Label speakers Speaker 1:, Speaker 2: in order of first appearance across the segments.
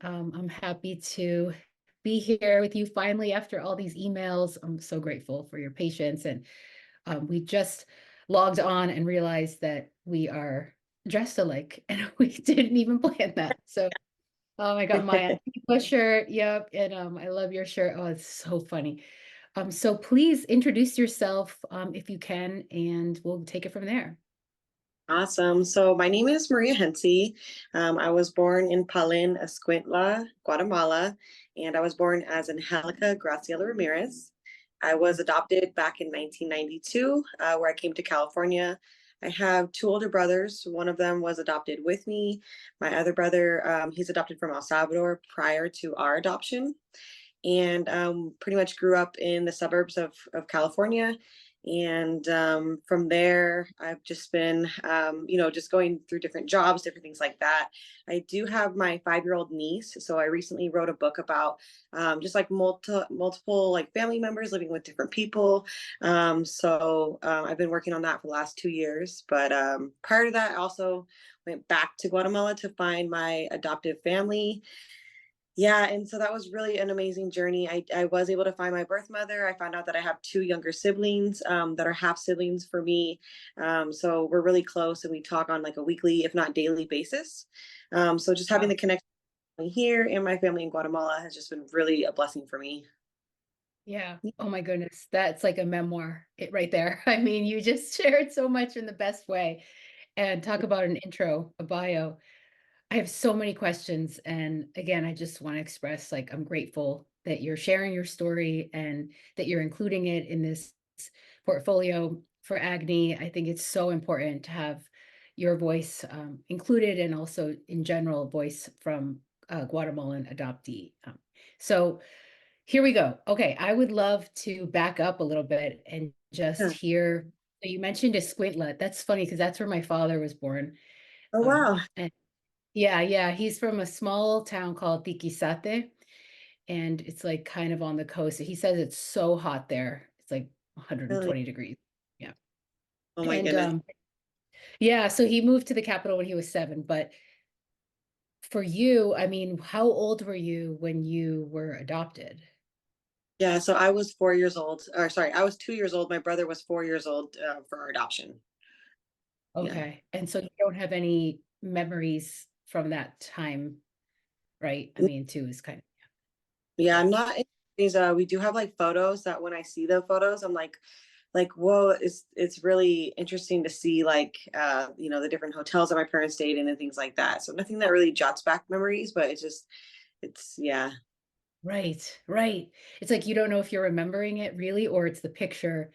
Speaker 1: I'm happy to be here with you finally after all these emails. I'm so grateful for your patience. And we just logged on and realized that we are dressed alike and we didn't even plan that. So I got my Antigua shirt. Yep. And I love your shirt. Oh, it's so funny. So please introduce yourself if you can, and we'll take it from there.
Speaker 2: Awesome. So my name is Maria Hintze. I was born in Palin, Escuintla, Guatemala, and I was born as Angelica Graciela Ramirez. I was adopted back in 1992, where I came to California. I have two older brothers. One of them was adopted with me. My other brother, he's adopted from El Salvador prior to our adoption, and pretty much grew up in the suburbs of California. And from there, I've just been, just going through different jobs, different things like that. I do have my 5-year-old niece. So I recently wrote a book about just like multiple like family members living with different people. I've been working on that for the last 2 years. But prior to that, I also went back to Guatemala to find my adoptive family. Yeah, and so that was really an amazing journey. I was able to find my birth mother. I found out that I have two younger siblings that are half siblings for me. So we're really close and we talk on like a weekly, if not daily basis. So just having
Speaker 1: Wow.
Speaker 2: the connection here and my family in Guatemala has just been really a blessing for me.
Speaker 1: Yeah. Oh my goodness. That's like a memoir right there. I mean, you just shared so much in the best way. And talk about an intro, a bio. I have so many questions. And again, I just want to express like I'm grateful that you're sharing your story and that you're including it in this portfolio for Agni. I think it's so important to have your voice included and also in general voice from Guatemalan adoptee. So here we go. Okay, I would love to back up a little bit and just
Speaker 2: Yeah.
Speaker 1: hear. So you mentioned Escuintla. That's funny because that's where my father was born.
Speaker 2: Oh, wow.
Speaker 1: And yeah, yeah, he's from a small town called Tiquisate, and it's like kind of on the coast. He says it's so hot there. It's like
Speaker 2: Really?
Speaker 1: 120 degrees. Yeah.
Speaker 2: Oh, my
Speaker 1: And
Speaker 2: goodness.
Speaker 1: yeah, so he moved to the capital when he was 7. But for you, I mean, how old were you when you were adopted?
Speaker 2: Yeah, so I was 4 years old, or sorry, I was 2 years old. My brother was 4 years old for our adoption. Yeah.
Speaker 1: Okay. And so you don't have any memories from that time, right? I mean, 2 is kind of,
Speaker 2: Yeah,
Speaker 1: yeah.
Speaker 2: I'm not. We do have like photos that when I see the photos, I'm like whoa, it's really interesting to see like the different hotels that my parents stayed in and things like that. So nothing that really jots back memories, but it's yeah.
Speaker 1: Right, right. It's like you don't know if you're remembering it really, or it's the picture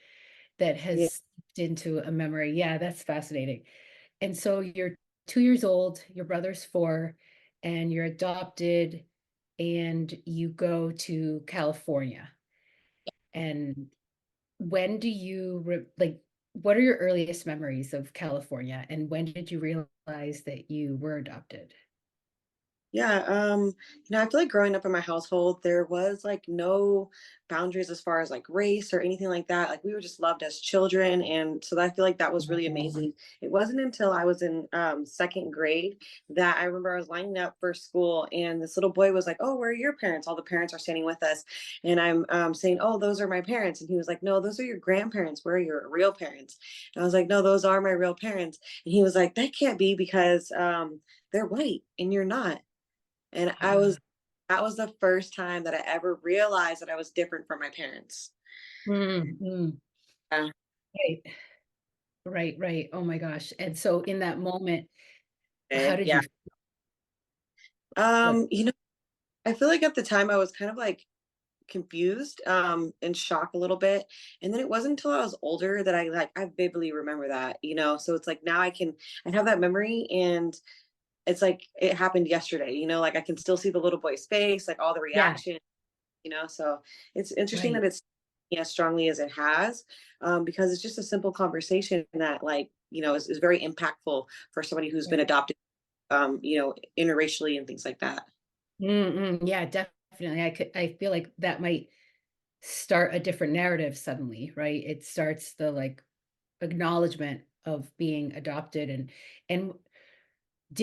Speaker 1: that
Speaker 2: Yeah.
Speaker 1: has seeped into a memory. Yeah, that's fascinating. And so you're 2 years old, your brother's 4, and you're adopted, and you go to California. And when do you like, what are your earliest memories of California, and when did you realize that you were adopted?
Speaker 2: Yeah, I feel like growing up in my household, there was like no boundaries as far as like race or anything like that. Like we were just loved as children, and so I feel like that was really
Speaker 1: Oh,
Speaker 2: amazing. It wasn't until I was in second grade that I remember I was lining up for school, and this little boy was like, "Oh, where are your parents?" All the parents are standing with us, and I'm saying, "Oh, those are my parents," and he was like, "No, those are your grandparents. Where are your real parents?" And I was like, "No, those are my real parents," and he was like, "That can't be because they're white and you're not." And
Speaker 1: yeah.
Speaker 2: that was the first time that I ever realized that I was different from my parents.
Speaker 1: Mm, mm.
Speaker 2: Yeah.
Speaker 1: Right, right, right. Oh my gosh. And so in that moment, how
Speaker 2: Okay,
Speaker 1: did
Speaker 2: yeah.
Speaker 1: you what?
Speaker 2: You know, I feel like at the time I was kind of like confused, and shocked a little bit. And then it wasn't until I was older that I vividly remember that. So it's like now I have that memory, and it's like it happened yesterday, like I can still see the little boy's face, like all the
Speaker 1: Yeah,
Speaker 2: reaction. So it's interesting that
Speaker 1: right.
Speaker 2: it's as strongly as it has, because it's just a simple conversation that is very impactful for somebody who's been
Speaker 1: Right.
Speaker 2: adopted, interracially and things like that.
Speaker 1: Yeah, definitely. I feel like that might start a different narrative suddenly, right? It starts the like acknowledgement of being adopted, and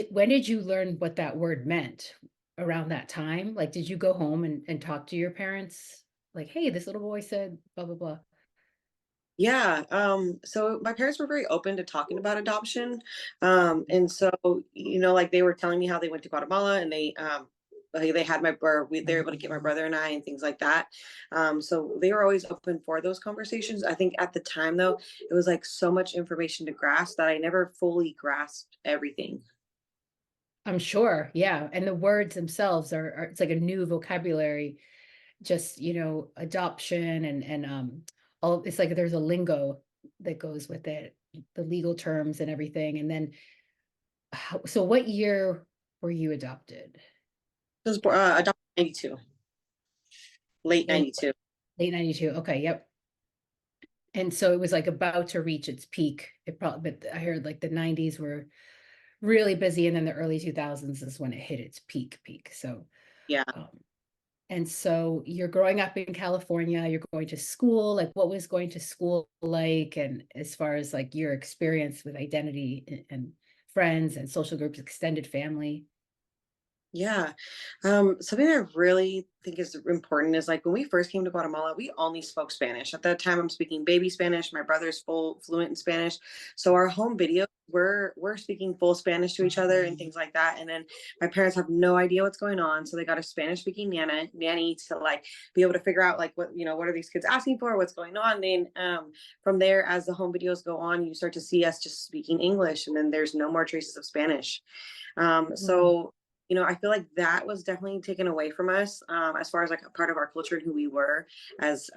Speaker 1: when did you learn what that word meant? around that time? Like, did you go home and talk to your parents? Like, "Hey, this little boy said blah, blah, blah."
Speaker 2: Yeah, so my parents were very open to talking about adoption. And so, like they were telling me how they went to Guatemala and they had they were able to get my brother and I and things like that. So they were always open for those conversations. I think at the time though, it was like so much information to grasp that I never fully grasped everything.
Speaker 1: I'm sure, yeah, and the words themselves are it's like a new vocabulary, just, adoption and all it's like there's a lingo that goes with it, the legal terms and everything, and then so what year were you adopted?
Speaker 2: I was adopted in 92, late
Speaker 1: In
Speaker 2: 92.
Speaker 1: late 92, okay, yep. And so it was, like, about to reach its peak. It probably but I heard, like, the '90s were really busy, and then the early 2000s is when it hit its peak, so,
Speaker 2: Yeah.
Speaker 1: um and so you're growing up in California, you're going to school, like, what was going to school like? And as far as, like, your experience with identity and friends and social groups, extended family?
Speaker 2: Yeah. Something that I really think is important is like when we first came to Guatemala, we only spoke Spanish. At that time, I'm speaking baby Spanish. My brother's full fluent in Spanish. So our home video, we're speaking full Spanish to each other and things like that. And then my parents have no idea what's going on. So they got a Spanish speaking nanny to like be able to figure out like what are these kids asking for, what's going on. Then from there, as the home videos go on, you start to see us just speaking English, and then there's no more traces of Spanish.
Speaker 1: Mm,
Speaker 2: So I feel like that was definitely taken away from us, as far as like a part of our culture and who we were as,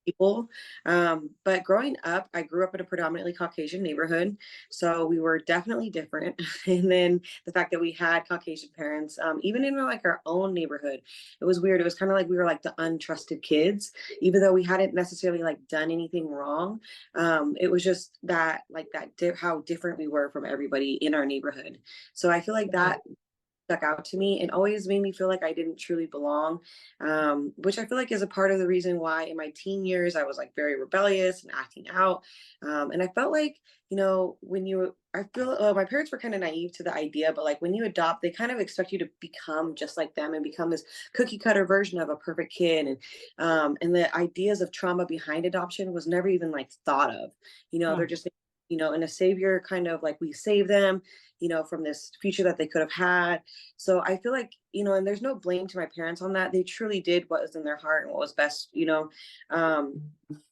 Speaker 2: people. But growing up, I grew up in a predominantly Caucasian neighborhood. So we were definitely different. And then the fact that we had Caucasian parents, even in like our own neighborhood, it was weird. It was kind of like we were like the untrusted kids, even though we hadn't necessarily like done anything wrong. It was just that, like how different we were from everybody in our neighborhood. So I feel like
Speaker 1: right.
Speaker 2: that stuck out to me and always made me feel like I didn't truly belong, which I feel like is a part of the reason why in my teen years I was like very rebellious and acting out. And I felt like, I feel my parents were kind of naive to the idea, but like when you adopt, they kind of expect you to become just like them and become this cookie cutter version of a perfect kid. And the ideas of trauma behind adoption was never even like thought of. They're
Speaker 1: Huh.
Speaker 2: just in a savior kind of like we save them from this future that they could have had. So I feel like, and there's no blame to my parents on that. They truly did what was in their heart and what was best.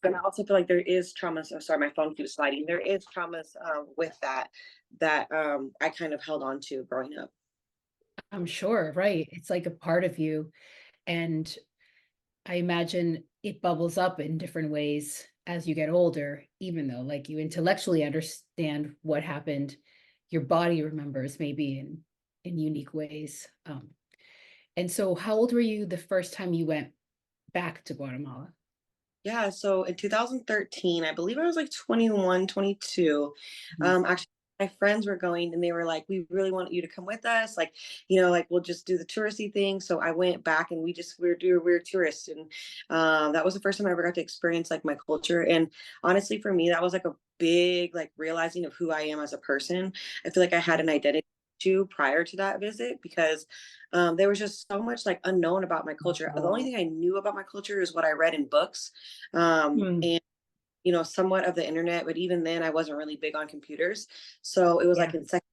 Speaker 2: But I also feel like there is traumas. Oh, sorry, my phone keeps sliding. There is traumas with that I kind of held on to growing up.
Speaker 1: I'm sure, right. It's like a part of you, and I imagine it bubbles up in different ways as you get older, even though, like, you intellectually understand what happened, your body remembers maybe in unique ways. And so how old were you the first time you went back to Guatemala?
Speaker 2: Yeah, so in 2013, I believe I was like 21, 22.
Speaker 1: Mhm.
Speaker 2: Actually, my friends were going and they were like, we really want you to come with us. Like, like we'll just do the touristy thing. So I went back and we were tourists. And that was the first time I ever got to experience like my culture. And honestly, for me, that was like a big like realizing of who I am as a person. I feel like I had an identity too prior to that visit because there was just so much like unknown about my culture. The only thing I knew about my culture is what I read in books,
Speaker 1: Mm,
Speaker 2: and somewhat of the internet. But even then, I wasn't really big on computers, so it was like
Speaker 1: yeah.
Speaker 2: in second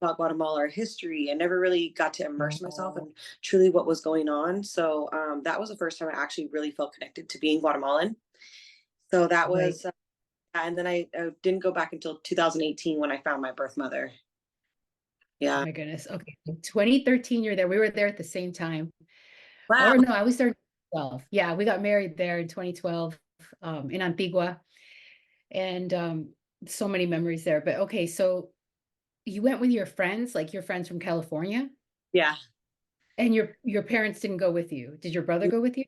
Speaker 2: about Guatemala or history. I never really got to immerse myself in truly what was going on. So that was the first time I actually really felt connected to being Guatemalan. So that
Speaker 1: Right.
Speaker 2: was, and then I didn't go back until 2018 when I found my birth mother.
Speaker 1: Oh
Speaker 2: Yeah.
Speaker 1: my goodness. Okay. So 2013, you're there. We were there at the same time.
Speaker 2: Wow.
Speaker 1: Or no, I was there in 2012. Yeah, we got married there in 2012, in Antigua. And so many memories there. But okay, so you went with your friends, like your friends from California,
Speaker 2: Yeah.
Speaker 1: and your parents didn't go with you. Did your brother go with you?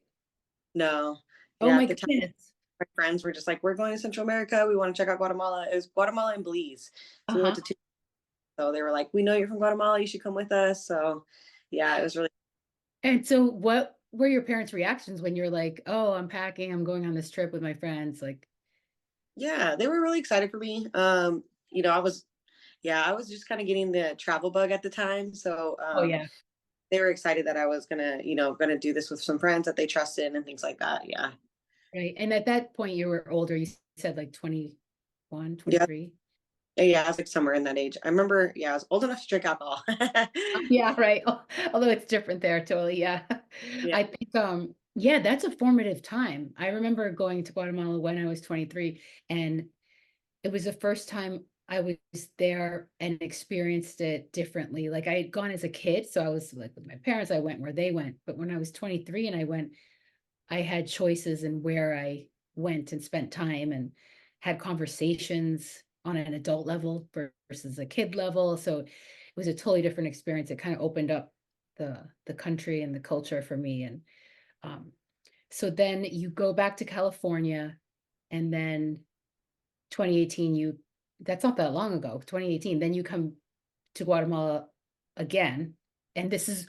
Speaker 2: No.
Speaker 1: Oh
Speaker 2: Yeah.
Speaker 1: my
Speaker 2: At the time,
Speaker 1: goodness.
Speaker 2: my friends were just like, we're going to Central America. We want to check out Guatemala. It was Guatemala and Belize. So we went
Speaker 1: Uh-huh.
Speaker 2: to two. So they were like, we know you're from Guatemala. You should come with us. So yeah, it was really,
Speaker 1: And so what were your parents' reactions when you're like, "Oh, I'm packing, I'm going on this trip with my friends," like,
Speaker 2: yeah, they were really excited for me. I was just kind of getting the travel bug at the time. So
Speaker 1: "Oh yeah."
Speaker 2: they were excited that I was gonna do this with some friends that they trusted and things like that. Yeah.
Speaker 1: Right, and at that point, you were older, you said, like, 21,
Speaker 2: Yeah.
Speaker 1: 23.
Speaker 2: Yeah, I was like somewhere in that age. I remember, yeah, I was old enough to drink alcohol.
Speaker 1: Yeah, right. Although it's different there, totally, yeah.
Speaker 2: Yeah.
Speaker 1: I think, yeah, that's a formative time. I remember going to Guatemala when I was 23, and it was the first time I was there and experienced it differently. Like, I had gone as a kid, so I was, like, with my parents, I went where they went, but when I was 23 and I went, I had choices in where I went and spent time and had conversations on an adult level versus a kid level. So it was a totally different experience. It kind of opened up the country and the culture for me. And um, so then you go back to California, and then 2018, that's not that long ago, 2018, then you come to Guatemala again, and this is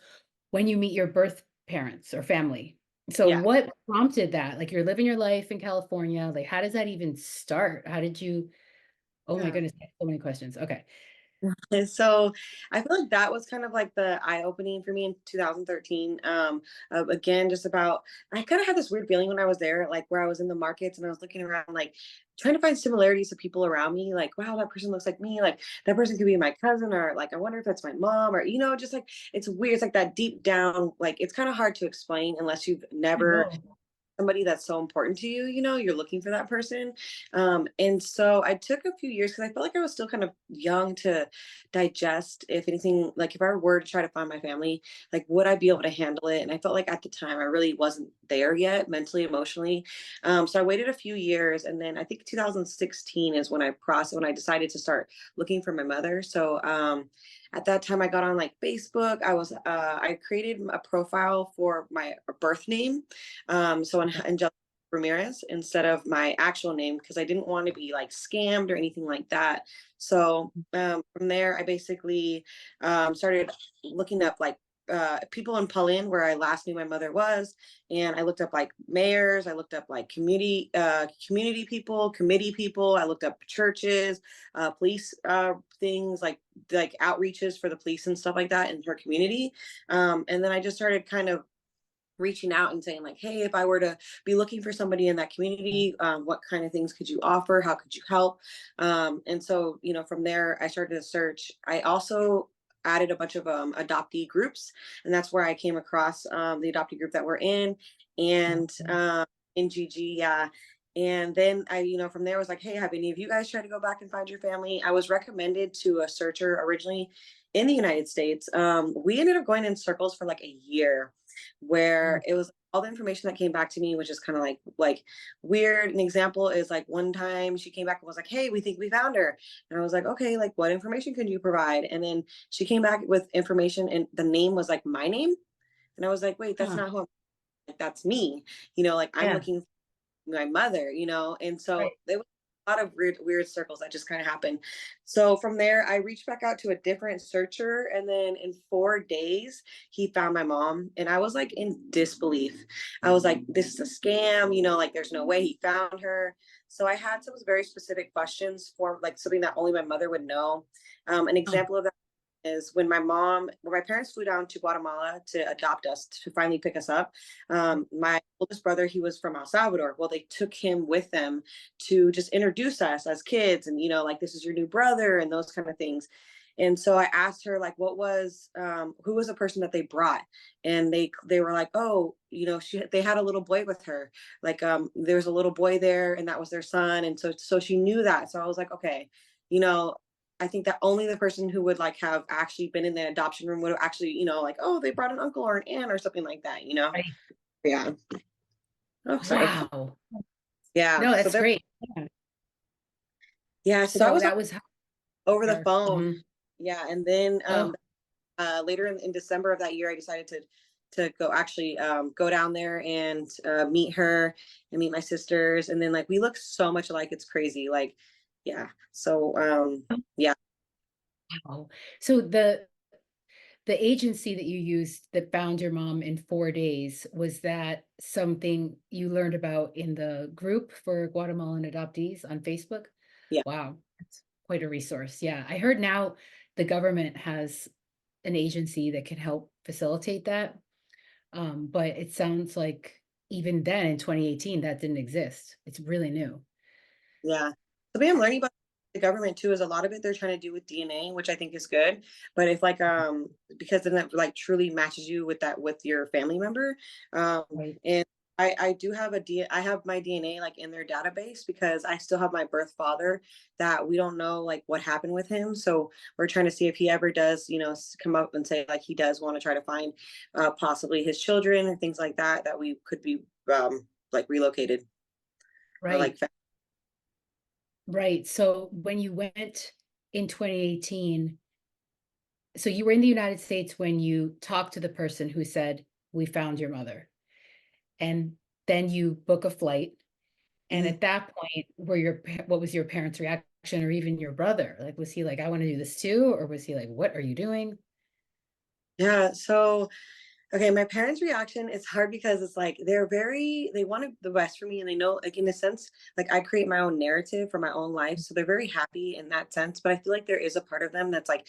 Speaker 1: when you meet your birth parents or family. So
Speaker 2: Yeah.
Speaker 1: what prompted that? Like, you're living your life in California, like, how does that even start? How did you Oh my
Speaker 2: Yeah.
Speaker 1: goodness, I have so many questions. Okay.
Speaker 2: And so I feel like that was kind of like the eye opening for me in 2013. Again, just about, I kind of had this weird feeling when I was there, like where I was in the markets and I was looking around, like trying to find similarities to people around me. Like, wow, that person looks like me. Like, that person could be my cousin, or like, I wonder if that's my mom, or, just like, it's weird. It's like that deep down, like, it's kind of hard to explain unless you've
Speaker 1: I
Speaker 2: never
Speaker 1: know.
Speaker 2: somebody that's so important to you, you're looking for that person. And so I took a few years because I felt like I was still kind of young to digest, if anything, like if I were to try to find my family, like would I be able to handle it? And I felt like at the time I really wasn't there yet, mentally, emotionally. So I waited a few years, and then I think 2016 is when I decided to start looking for my mother. So at that time I got on like Facebook. I created a profile for my birth name, so
Speaker 1: Okay.
Speaker 2: Angelica Ramirez instead of my actual name, because I didn't want to be like scammed or anything like that. So from there, I basically started looking up like people in Pauline, where I last knew my mother was, and I looked up like mayors, I looked up like community people, committee people, I looked up churches, police things like outreaches for the police and stuff like that in her community, and then I just started kind of reaching out and saying like, hey, if I were to be looking for somebody in that community, what kind of things could you offer, how could you help? And so from there I started to search. I also added a bunch of adoptee groups, and that's where I came across the adoptee group that we're in, and in GG. Yeah. And then I, from there was like, hey, have any of you guys tried to go back and find your family? I was recommended to a searcher originally in the United States. We ended up going in circles for like a year, where
Speaker 1: Mm.
Speaker 2: it was all the information that came back to me, which is kind of like weird. An example is like one time she came back and was like, hey, we think we found her. And I was like, okay, like what information could you provide? And then she came back with information, and the name was like my name. And I was like, wait, that's
Speaker 1: Huh.
Speaker 2: not who I'm, like, that's me, like I'm
Speaker 1: Yeah.
Speaker 2: looking my mother, and so
Speaker 1: Right.
Speaker 2: there was a lot of weird circles that just kind of happened. So from there, I reached back out to a different searcher, and then in 4 days, he found my mom, and I was like in disbelief. I was like, "This is a scam," like there's no way he found her. So I had some very specific questions for like something that only my mother would know. An
Speaker 1: Huh.
Speaker 2: example of that is when my parents flew down to Guatemala to adopt us, to finally pick us up. My oldest brother, he was from El Salvador. Well, they took him with them to just introduce us as kids, and like, this is your new brother, and those kind of things. And so I asked her like, who was the person that they brought? And they were like, oh, they had a little boy with her. Like, there was a little boy there, and that was their son. And so she knew that. So I was like, okay, you know, I think that only the person who would like have actually been in the adoption room would have actually, like, oh, they brought an uncle or an aunt or something like that.
Speaker 1: Right.
Speaker 2: Yeah. Oh, sorry.
Speaker 1: Wow.
Speaker 2: Yeah.
Speaker 1: No,
Speaker 2: So
Speaker 1: that's
Speaker 2: there,
Speaker 1: great. Yeah.
Speaker 2: yeah.
Speaker 1: So
Speaker 2: So I was
Speaker 1: that was how
Speaker 2: over the
Speaker 1: her.
Speaker 2: phone.
Speaker 1: Mhm.
Speaker 2: Yeah. And then
Speaker 1: Oh,
Speaker 2: later in December of that year, I decided to go actually go down there and meet her and meet my sisters. And then like we look so much alike, it's crazy. Like, yeah. So yeah.
Speaker 1: wow. So the agency that you used that found your mom in 4 days, was that something you learned about in the group for Guatemalan adoptees on Facebook?
Speaker 2: Yeah.
Speaker 1: Wow, that's quite a resource. Yeah, I heard now the government has an agency that can help facilitate that. But it sounds like even then in 2018, that didn't exist. It's really new.
Speaker 2: Yeah. Something I'm learning about the government too is a lot of it they're trying to do with DNA, which I think is good. But if like because then that like truly matches you with that with your family member.
Speaker 1: Right.
Speaker 2: And I do have I have my DNA like in their database because I still have my birth father that we don't know like what happened with him. So we're trying to see if he ever does, come up and say like he does want to try to find possibly his children and things like that that we could be like relocated or
Speaker 1: Right.
Speaker 2: like
Speaker 1: Right. So when you went in 2018, so you were in the United States when you talked to the person who said, "We found your mother." And then you book a flight. And
Speaker 2: Mhm.
Speaker 1: at that point, what was your parents' reaction or even your brother? Like, was he like, "I want to do this too?" Or was he like, "What are you doing?"
Speaker 2: Yeah, so okay, my parents' reaction is hard because it's like they wanted the best for me and they know like in a sense, like I create my own narrative for my own life. So they're very happy in that sense. But I feel like there is a part of them that's like,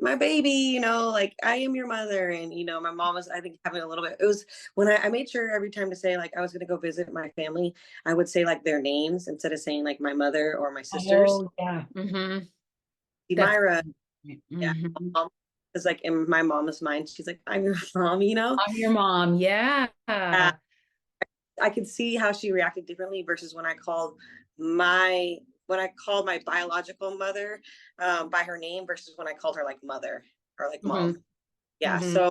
Speaker 2: my baby, like I am your mother. And my mom was, I think, having a little bit. It was when I made sure every time to say like I was gonna go visit my family, I would say like their names instead of saying like my mother or my sisters.
Speaker 1: Oh, yeah. That's
Speaker 2: Myra, yeah,
Speaker 1: mhm.
Speaker 2: mom is like in my mom's mind, she's like, I'm your mom.
Speaker 1: I'm your mom. Yeah.
Speaker 2: I could see how she reacted differently versus my when I called my biological mother by her name versus when I called her like mother or like
Speaker 1: Mhm,
Speaker 2: mom. Yeah,
Speaker 1: mhm.
Speaker 2: so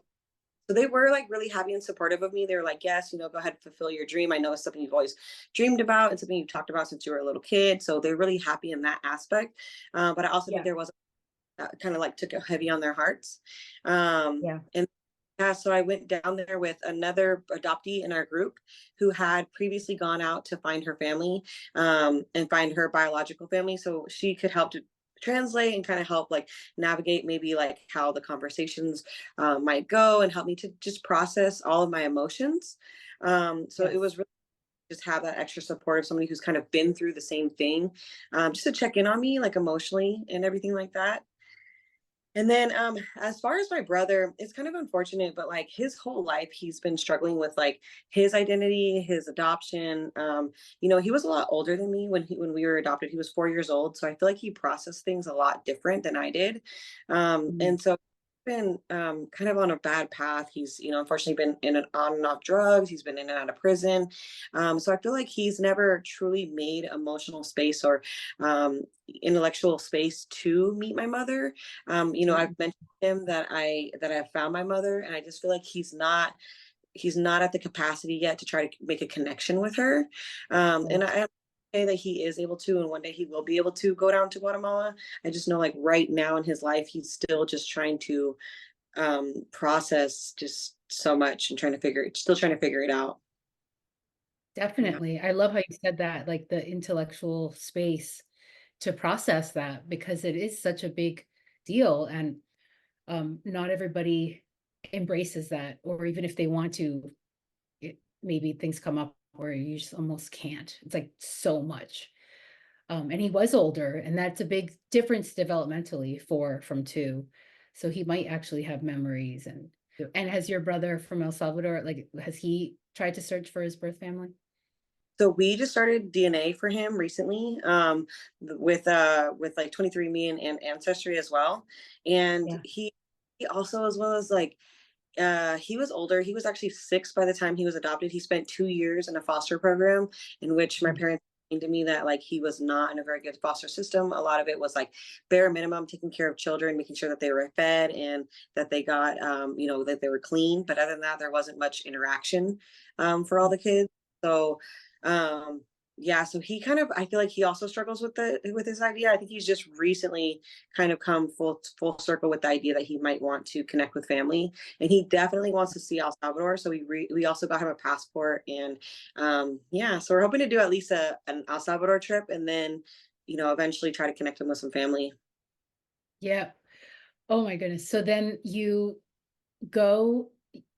Speaker 2: they were like really happy and supportive of me. They were like, "Yes, go ahead, fulfill your dream. I know it's something you've always dreamed about and something you've talked about since you were a little kid." So they're really happy in that aspect. But I also think
Speaker 1: Yeah,
Speaker 2: there was kind of like took it heavy on their hearts.
Speaker 1: yeah.
Speaker 2: And yeah, so I went down there with another adoptee in our group who had previously gone out to find her family and find her biological family. So she could help to translate and kind of help like navigate maybe like how the conversations might go and help me to just process all of my emotions. So it
Speaker 1: Yes.
Speaker 2: was really just have that extra support of somebody who's kind of been through the same thing, just to check in on me like emotionally and everything like that. And then as far as my brother, it's kind of unfortunate, but like his whole life he's been struggling with like his identity, his adoption. He was a lot older than me when we were adopted. He was 4 years old. So I feel like he processed things a lot different than I did.
Speaker 1: Mm,
Speaker 2: And so been kind of on a bad path. He's, unfortunately been in and on and off drugs. He's been in and out of prison. So I feel like he's never truly made emotional space or intellectual space to meet my mother. I've
Speaker 1: mm,
Speaker 2: mentioned to him that I have found my mother, and I just feel like he's not at the capacity yet to try to make a connection with her. And
Speaker 1: right.
Speaker 2: I say that he is able to, and one day he will be able to go down to Guatemala. I just know like right now in his life, he's still just trying to process just so much and still trying to figure it out. Yeah.
Speaker 1: Definitely. I love how you said that, like the intellectual space to process that because it is such a big deal and not everybody embraces that or even if they want to, maybe things come up where you just almost can't. It's like so much. And he was older, and that's a big difference developmentally from two. So he might actually have memories and has your brother from El Salvador, like, has he tried to search for his birth family?
Speaker 2: So we just started DNA for him recently, with like 23andMe and Ancestry as well. And
Speaker 1: Yeah.
Speaker 2: he also, as well as like he was older. He was actually 6 by the time he was adopted. He spent 2 years in a foster program in which my
Speaker 1: Mm,
Speaker 2: parents explained to me that like he was not in a very good foster system. A lot of it was like bare minimum, taking care of children, making sure that they were fed and that they got, that they were clean. But other than that, there wasn't much interaction for all
Speaker 1: mm.
Speaker 2: the kids. So um, yeah, so he kind of, I feel like he also struggles with his idea. I think he's just recently kind of come full circle with the idea that he might want to connect with family, and he definitely wants to see El Salvador. So we also got him a passport, and yeah, so we're hoping to do at least an El Salvador trip, and then eventually try to connect him with some family.
Speaker 1: Yeah. Oh my goodness. So then go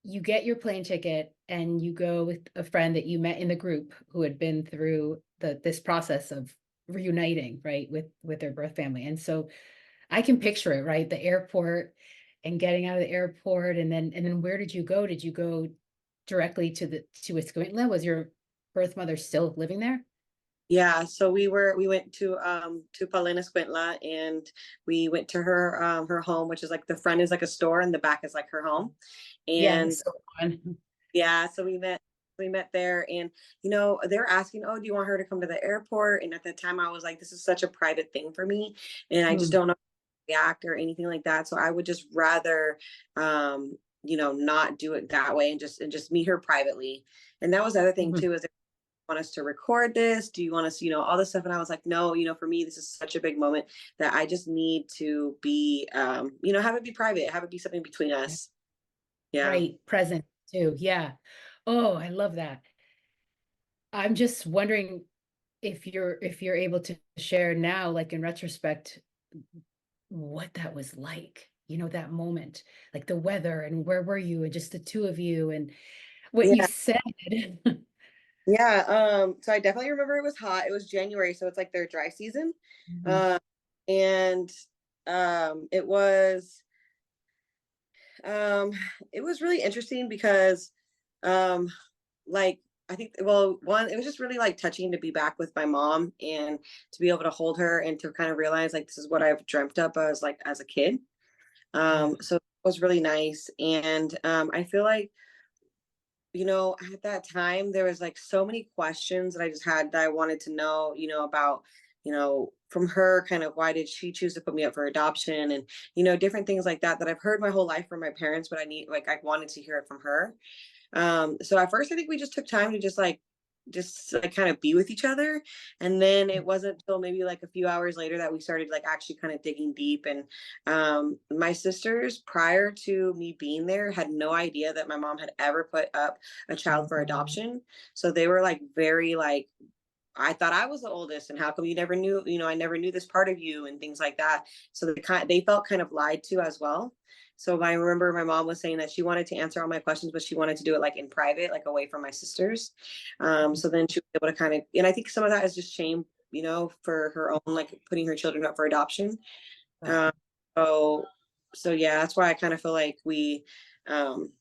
Speaker 1: you get your plane ticket and you go with a friend that you met in the group who had been through this process of reuniting, right, with their birth family. And so I can picture it, right? The airport and getting out of the airport, and then where did you go? Did you go directly to Escuintla? Was your birth mother still living there?
Speaker 2: Yeah, so we went to Paulina Squintla, and we went to her home, which is like the front is like a store and the back is like her home.
Speaker 1: Yeah,
Speaker 2: And
Speaker 1: it's so fun.
Speaker 2: yeah, so we met there, and they were asking, "Oh, do you want her to come to the airport?" And at that time I was like, this is such a private thing for me, and I just
Speaker 1: Mm,
Speaker 2: don't know how to react or anything like that. So I would just rather not do it that way, and just meet her privately. And that was the other thing
Speaker 1: mhm.
Speaker 2: too, is want us to record this? Do you want us, all this stuff? And I was like, no, for me, this is such a big moment that I just need to be, have it be private, have it be something between us. Yeah.
Speaker 1: Right, present too, yeah. Oh, I love that. I'm just wondering if you're able to share now, like in retrospect, what that was like, that moment, like the weather and where were you and just the two of you and what you
Speaker 2: Yeah.
Speaker 1: said.
Speaker 2: Yeah. So I definitely remember it was hot. It was January, so it's like their dry season.
Speaker 1: Mhm,
Speaker 2: Um, and it um it was really interesting because um like I think, well, one, it was just really like touching to be back with my mom and to be able to hold her and to kind of realize like this is what I've dreamt up as like as a kid.
Speaker 1: yeah.
Speaker 2: So it was really nice. And I feel like, at that time there was like so many questions that I just had that I wanted to know, about, from her, kind of why did she choose to put me up for adoption, and different things like that that I've heard my whole life from my parents, but I wanted to hear it from her. So at first I think we just took time to just like kind of be with each other. And then it wasn't until maybe like a few hours later that we started like actually kind of digging deep. And my sisters, prior to me being there, had no idea that my mom had ever put up a child for
Speaker 1: Mhm.
Speaker 2: adoption. So they were like very like, I thought I was the oldest, and how come you never knew, I never knew this part of you, and things like that. So they felt kind of lied to as well. So I remember my mom was saying that she wanted to answer all my questions, but she wanted to do it like in private, like away from my sisters. So then she was able to kind of, and I think some of that is just shame, for her own, like putting her children up for adoption.
Speaker 1: Right.
Speaker 2: Um, so so yeah, that's why I kind of feel like um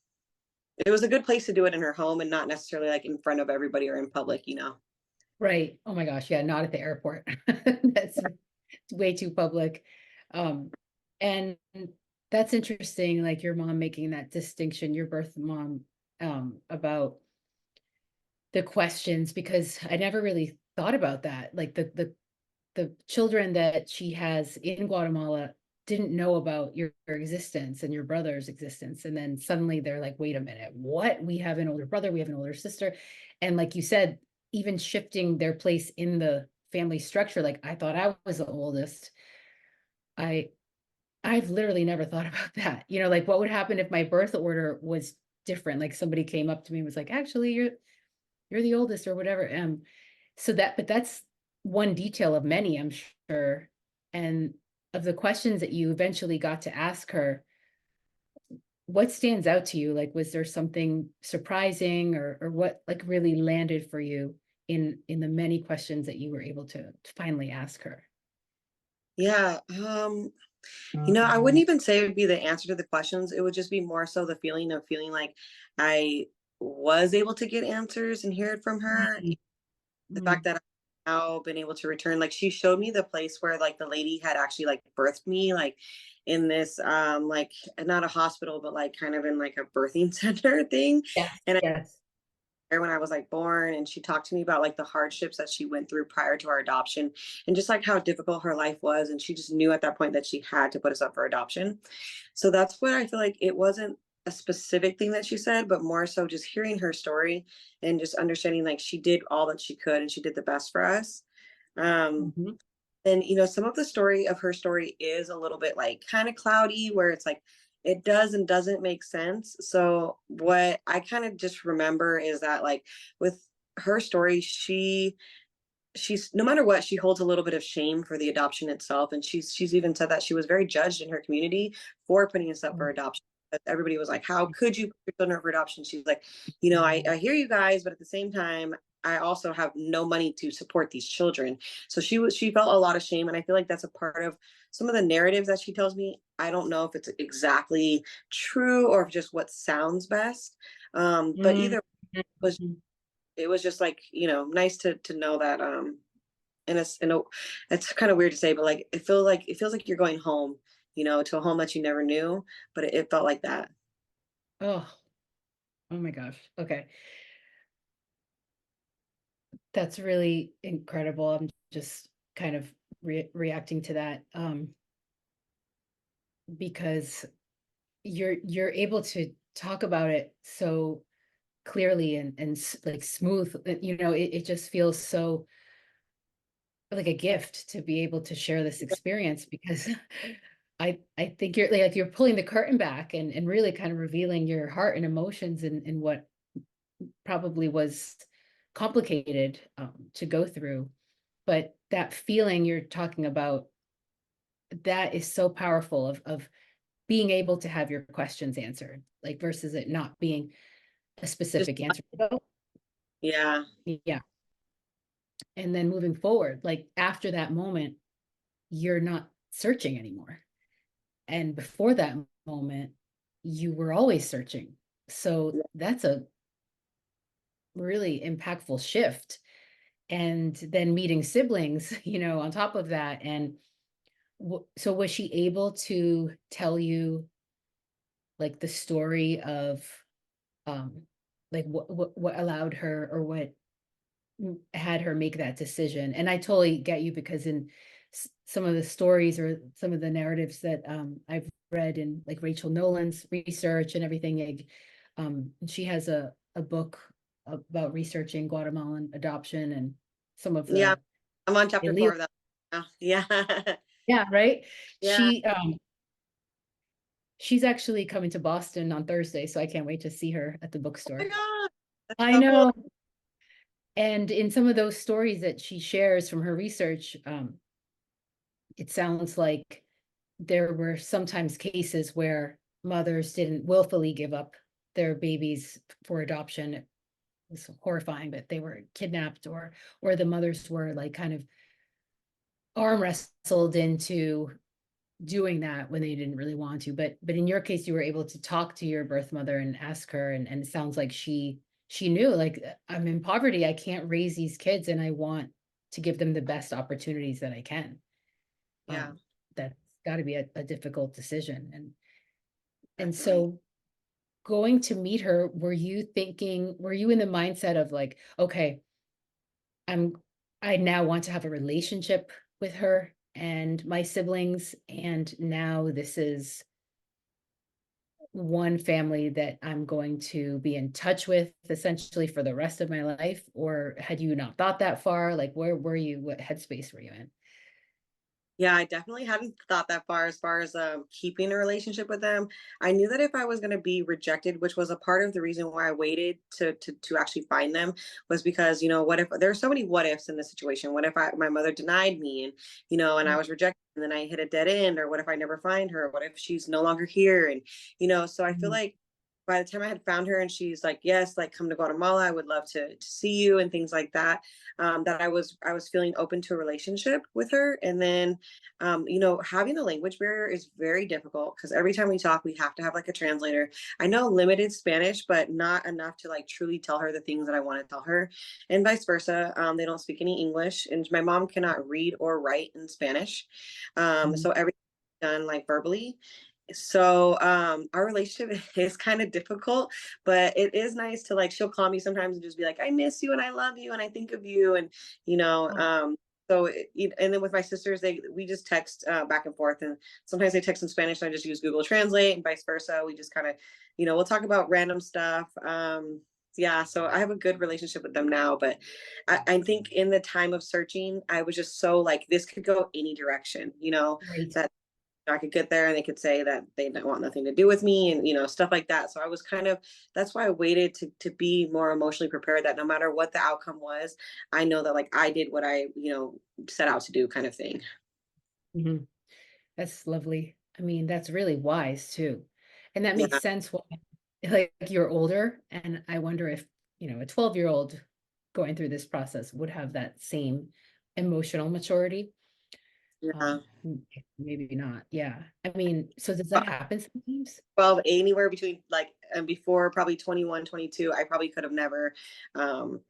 Speaker 2: it was a good place to do it, in her home, and not necessarily like in front of everybody or in public.
Speaker 1: Right. Oh my gosh, yeah, not at the airport. That's way too public. Um, and that's interesting, like your mom making that distinction, your birth mom, about the questions, because I never really thought about that. Like the children that she has in Guatemala didn't know about your existence and your brother's existence. And then suddenly they're like, wait a minute, what? We have an older brother, we have an older sister. And like you said, even shifting their place in the family structure, like I thought I was the oldest. I I've literally never thought about that. Like what would happen if my birth order was different? Like somebody came up to me and was like, actually, you're the oldest or whatever. But that's one detail of many, I'm sure. And of the questions that you eventually got to ask her, what stands out to you? Like, was there something surprising, or what like really landed for you in the many questions that you were able to finally ask her?
Speaker 2: Yeah. I wouldn't even say it would be the answer to the questions. It would just be more so the feeling of feeling like I was able to get answers and hear it from her.
Speaker 1: Mm,
Speaker 2: The fact
Speaker 1: mm,
Speaker 2: that I've now been able to return, like she showed me the place where like the lady had actually like birthed me, like in this like not a hospital, but like kind of in like a birthing center thing.
Speaker 1: yes,
Speaker 2: And
Speaker 1: yes.
Speaker 2: when I was like born, and she talked to me about like the hardships that she went through prior to our adoption, and just like how difficult her life was, and she just knew at that point that she had to put us up for adoption. So that's what I feel like, it wasn't a specific thing that she said, but more so just hearing her story and just understanding like she did all that she could and she did the best for us. um
Speaker 1: Mhm,
Speaker 2: and some of the story of her story is a little bit like kind of cloudy, where it's like it does and doesn't make sense. So what I kind of just remember is that like with her story, she's, no matter what, she holds a little bit of shame for the adoption itself, and she's even said that she was very judged in her community for putting us up for
Speaker 1: mm,
Speaker 2: adoption. That everybody was like, how could you put your children up for adoption? She's like, I hear you guys, but at the same time I also have no money to support these children. So she felt a lot of shame, and I feel like that's a part of some of the narratives that she tells me I don't know if it's exactly true or if just what sounds best. But
Speaker 1: Mm,
Speaker 2: either was
Speaker 1: mhm.
Speaker 2: it was just like, nice to know that in a it's kind of weird to say, but like it feels like you're going home, to a home that you never knew, but it felt like that.
Speaker 1: Oh, oh my gosh. Okay. That's really incredible. I'm just kind of reacting to that because you're able to talk about it so clearly and like smooth. It just feels so like a gift to be able to share this experience because I think you're pulling the curtain back and really kind of revealing your heart and emotions and what probably was complicated to go through. But that feeling you're talking about, that is so powerful of being able to have your questions answered, like versus it not being a
Speaker 2: Just
Speaker 1: specific answer. Oh,
Speaker 2: yeah,
Speaker 1: yeah. And then moving forward, like after that moment, you're not searching anymore. And before that moment, you were always searching. So that's a really impactful shift. And then meeting siblings, on top of that. And so was she able to tell you like the story of um like what allowed her or what had her make that decision? And I totally get you because in some of the stories or some of the narratives that I've read in like Rachel Nolan's research and everything, like, she has a book about researching Guatemalan adoption and some of
Speaker 2: yeah.
Speaker 1: the
Speaker 2: I'm on chapter
Speaker 1: illegal.
Speaker 2: 4 of that now. Yeah.
Speaker 1: Yeah, right.
Speaker 2: Yeah.
Speaker 1: She's actually coming to Boston on Thursday, so I can't wait to see her at the
Speaker 2: Oh my
Speaker 1: bookstore.
Speaker 2: god, that's
Speaker 1: I
Speaker 2: so cool.
Speaker 1: know. And in some of those stories that she shares from her research, it sounds like there were sometimes cases where mothers didn't willfully give up their babies for adoption. It was horrifying, but they were kidnapped or the mothers were like kind of arm wrestled into doing that when they didn't really want to. But in your case, you were able to talk to your birth mother and ask her, and it sounds like she knew, like, I'm in poverty, I can't raise these kids, and I want to give them the best opportunities that I can.
Speaker 2: Yeah,
Speaker 1: That's got to be a difficult decision. And
Speaker 2: definitely.
Speaker 1: so going to meet her, were you in the mindset of like, okay, I'm I now want to have a relationship with her and my siblings, and now this is one family that I'm going to be in touch with essentially for the rest of my life? Or had you not thought that far? Like, where were you? What headspace were you in?
Speaker 2: Yeah, I definitely hadn't thought that far as keeping a relationship with them. I knew that if I was going to be rejected, which was a part of the reason why I waited to actually find them, was because, what if there are so many what ifs in this situation? What if my mother denied me and, and I
Speaker 1: Mm,
Speaker 2: was rejected and then I hit a dead end? Or what if I never find her? What if she's no longer here? And, so I feel
Speaker 1: mm,
Speaker 2: like by the time I had found her and she's like, yes, like come to Guatemala, I would love to see you and things like that. That I was feeling open to a relationship with her. And then having a language barrier is very difficult because every time we talk, we have to have like a translator. I know limited Spanish, but not enough to like truly tell her the things that I want to tell her, and vice versa. They don't speak any English, and my mom cannot read or write in Spanish.
Speaker 1: mm.
Speaker 2: So everything's done like verbally. So our relationship is kind of difficult, but it is nice to like she'll call me sometimes and just be like, I miss you and I love you and I think of you. And you know
Speaker 1: Oh,
Speaker 2: um and then with my sisters, we just text back and forth, and sometimes they text in Spanish and I just use Google Translate, and vice versa. We just kind of, we'll talk about random stuff. Yeah, so I have a good relationship with them now, but I think in the time of searching, I was just so like this could go any direction,
Speaker 1: right.
Speaker 2: that I could get there and they could say that they don't want nothing to do with me, and stuff like that. So I was kind of, that's why I waited to be more emotionally prepared, that no matter what the outcome was, I know that like I did what I set out to do, kind of thing.
Speaker 1: Mhm. That's lovely. I mean, that's really wise too. And that makes
Speaker 2: Yeah.
Speaker 1: sense why, like, you're older. And I wonder if, a 12-year-old going through this process would have that same emotional maturity.
Speaker 2: Yeah.
Speaker 1: Maybe not. Yeah. I mean, so does that happen sometimes?
Speaker 2: 12, anywhere between like, and before probably 21, 22, I probably could have never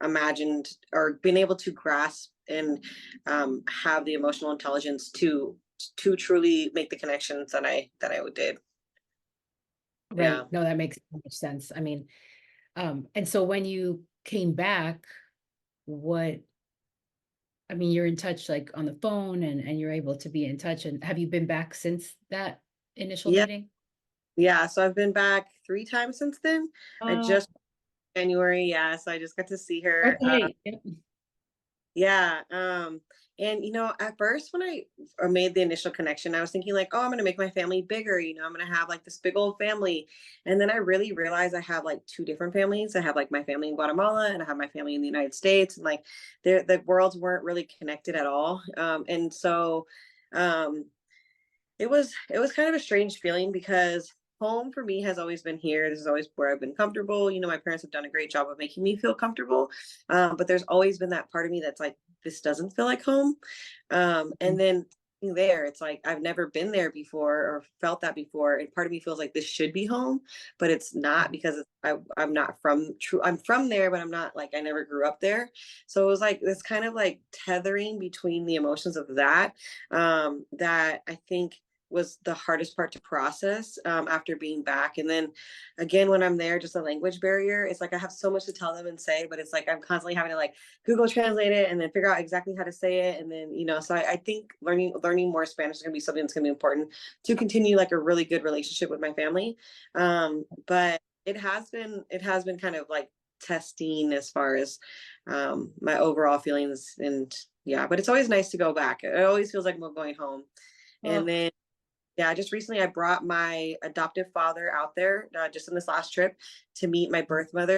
Speaker 2: imagined or been able to grasp and have the emotional intelligence to truly make the connections that I did. Yeah.
Speaker 1: Right. No, that makes so much sense. I mean, and so when you came back, what, I mean, you're in touch like on the phone and you're able to be in touch. And have you been back since that initial
Speaker 2: Yeah.
Speaker 1: meeting?
Speaker 2: Yeah. So I've been back 3 times since then. I
Speaker 1: Oh,
Speaker 2: just January, yeah. So I just got to see her.
Speaker 1: okay. Yep.
Speaker 2: Yeah. And at first when I made the initial connection, I was thinking like, oh, I'm gonna make my family bigger, I'm gonna have like this big old family. And then I really realized I have like two different families. I have like my family in Guatemala and I have my family in the United States. And like the worlds weren't really connected at all. And so um it was kind of a strange feeling because home for me has always been here. This is always where I've been comfortable. My parents have done a great job of making me feel comfortable. But there's always been that part of me that's like, this doesn't feel like home. And then there, it's like I've never been there before or felt that before. And part of me feels like this should be home, but it's not because I'm not from true. I'm from there, but I'm not like I never grew up there. So it was like this kind of like tethering between the emotions of that I think was the hardest part to process after being back. And then again, when I'm there, just a language barrier. It's like I have so much to tell them and say, but it's like I'm constantly having to like Google translate it and then figure out exactly how to say it. And then, so I think learning more Spanish is gonna be something that's gonna be important to continue like a really good relationship with my family. But it has been kind of like testing as far as my overall feelings. And yeah, but it's always nice to go back. It always feels like I'm going home. And
Speaker 1: Oh,
Speaker 2: then yeah, just recently I brought my adoptive father out there just in this last trip to meet my birth mother.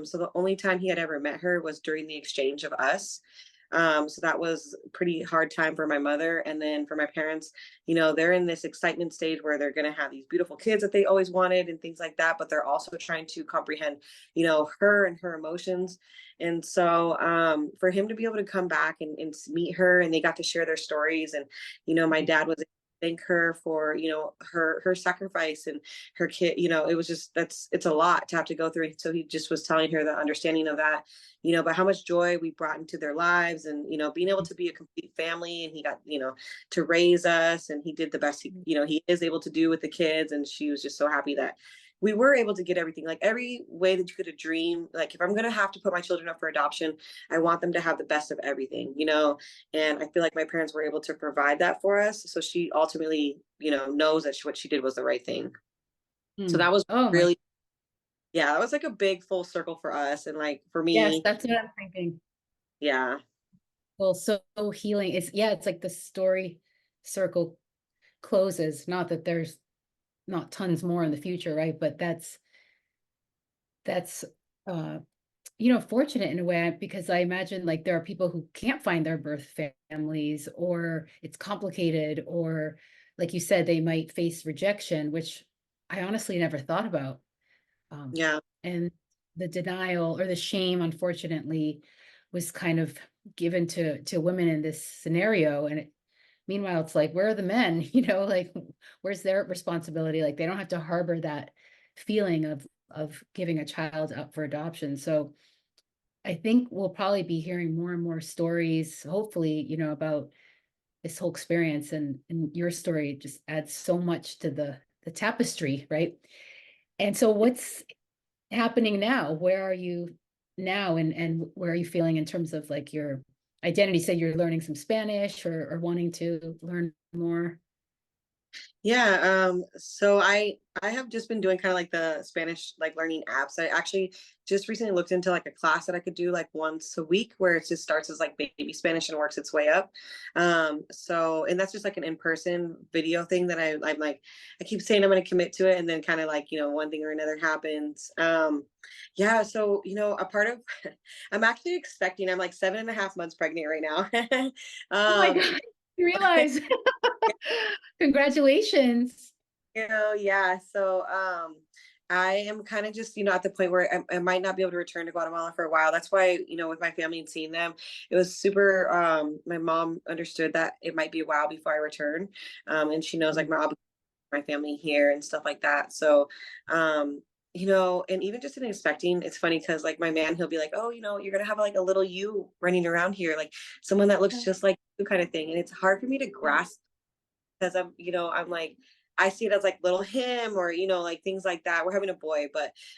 Speaker 2: So the only time he had ever met her was during the exchange of us. So that was a pretty hard time for my mother. And then for my parents, they're in this excitement stage where they're going to have these beautiful kids that they always wanted and things like that. But they're also trying to comprehend, her and her emotions. And so for him to be able to come back and meet her and they got to share their stories. And, my dad was thank her for her sacrifice and her kid. It was just it's a lot to have to go through. And so he just was telling her the understanding of that, but how much joy we brought into their lives. And being able to be a complete family, and he got to raise us, and he did the best he is able to do with the kids. And she was just so happy that we were able to get everything, like every way that you could have dreamed. Like if I'm going to have to put my children up for adoption, I want them to have the best of everything. And I feel like my parents were able to provide that for us. So she ultimately, knows that what she did was the right thing. So that was
Speaker 1: oh my,
Speaker 2: really, yeah, that was like a big full circle for us. And like for
Speaker 1: yes,
Speaker 2: me,
Speaker 1: that's what I'm thinking.
Speaker 2: yeah,
Speaker 1: Well, so healing. It's like the story circle closes. Not that there's not tons more in the future, right? But that's uh fortunate in a way, because I imagine like there are people who can't find their birth families, or it's complicated, or like you said, they might face rejection, which I honestly never thought about. Um,
Speaker 2: yeah,
Speaker 1: and the denial or the shame, unfortunately, was kind of given to women in this scenario. And meanwhile, it's like, where are the men? Like where's their responsibility? Like they don't have to harbor that feeling of giving a child up for adoption. So I think we'll probably be hearing more and more stories, hopefully, about this whole experience, and your story just adds so much to the tapestry, right? And so what's happening now? Where are you now, and where are you feeling in terms of like your identity? Say you're learning some Spanish, or wanting to learn more.
Speaker 2: yeah. So I have just been doing kind of like the Spanish like learning apps. I actually just recently looked into like a class that I could do like once a week, where it just starts as like baby Spanish and works its way up. So and that's just like an in-person video thing that I'm like, I keep saying I'm going to commit to it, and then kind of like one thing or another happens. Yeah, so a part of I'm actually expecting, I'm like 7.5 months pregnant right now.
Speaker 1: Oh my
Speaker 2: um
Speaker 1: God, you realize. Congratulations.
Speaker 2: yeah. So I am kind of just, at the point where I might not be able to return to Guatemala for a while. That's why, with my family and seeing them, it was super. My mom understood that it might be a while before I return, and she knows like
Speaker 1: Mm.
Speaker 2: my family here and stuff like that. So, and even just in expecting, it's funny because like my man, he'll be like, "Oh, you're gonna have like a little you running around here, like someone that looks
Speaker 1: Yeah,
Speaker 2: just like you," kind of thing. And it's hard for me to
Speaker 1: yeah.
Speaker 2: grasp because I'm like, I see it as like little him or, like things like that. We're having a boy,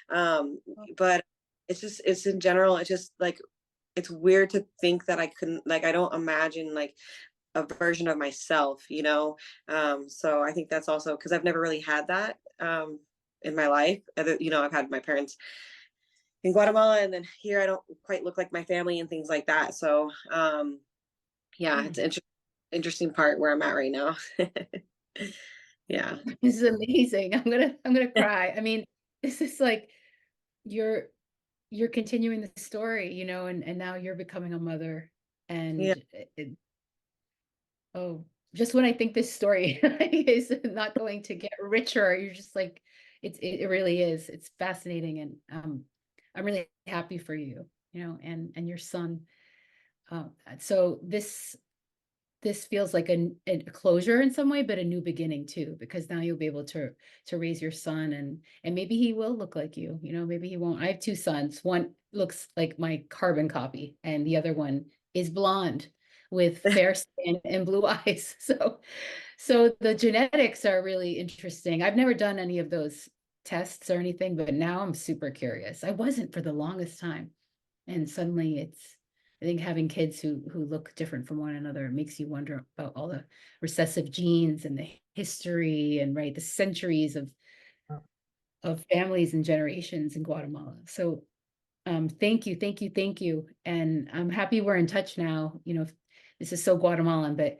Speaker 2: um,
Speaker 1: Oh,
Speaker 2: but it's in general, it's just like, it's weird to think that I couldn't, like, I don't imagine like a version of myself, so I think that's also because I've never really had that, in my life. I've had my parents in Guatemala and then here I don't quite look like my family and things like that. So, yeah, it's
Speaker 1: mm.
Speaker 2: an interesting part where I'm at right now. Yeah.
Speaker 1: This is amazing. I'm gonna cry. I mean, this is like you're you're continuing the story, and now you're becoming a mother,
Speaker 2: Yeah.
Speaker 1: and oh, just when I think this story is not going to get richer, you're just like, it really is. It's fascinating, and I'm really happy for you, and your son. So this feels like a closure in some way, but a new beginning too, because now you'll be able to raise your son, and maybe he will look like you. Maybe he won't. I have two sons. One looks like my carbon copy, and the other one is blonde with fair skin and blue eyes. So the genetics are really interesting. I've never done any of those tests or anything, but now I'm super curious. I wasn't for the longest time. And suddenly I think having kids who look different from one another makes you wonder about all the recessive genes and the history and right the centuries of families and generations in Guatemala. So thank you, thank you, thank you. And I'm happy we're in touch now. This is so Guatemalan, but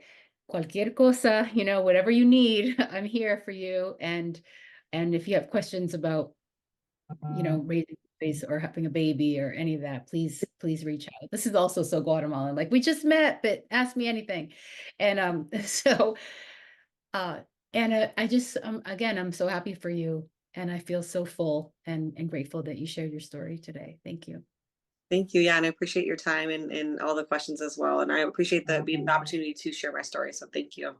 Speaker 1: cualquier cosa, whatever you need, I'm here for you. And if you have questions about raising boys or having a baby or any of that, please reach out. This is also so Guatemalan. Like we just met, but ask me anything. And so uh and I just again, I'm so happy for you, and I feel so full and grateful that you shared your story today. Thank you.
Speaker 2: Thank you. Yeah. And I appreciate your time and all the questions as well. And I appreciate the opportunity to share my story. So thank you.